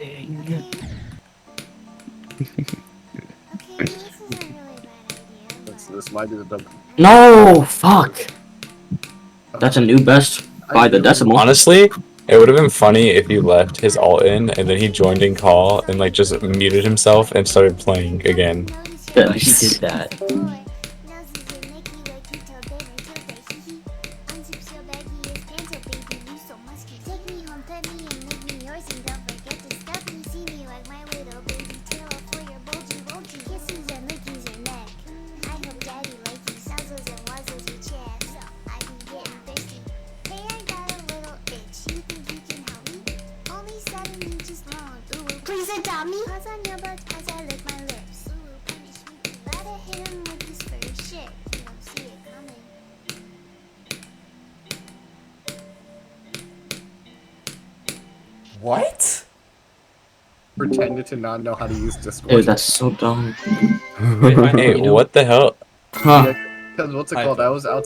thing. This might be the double. No, fuck. That's a new best by the decimal. Honestly, it would have been funny if you left his ult in and then he joined in call and like just muted himself and started playing again. Yeah, he did that. Please adopt me. Pause on your butt as I lick my lips. Punish me. Gotta hit him with this first shit. You don't see it coming. What? Pretended to not know how to use Discord. Dude, that's so dumb. Hey, what the hell? Huh. Because what's it called? I was out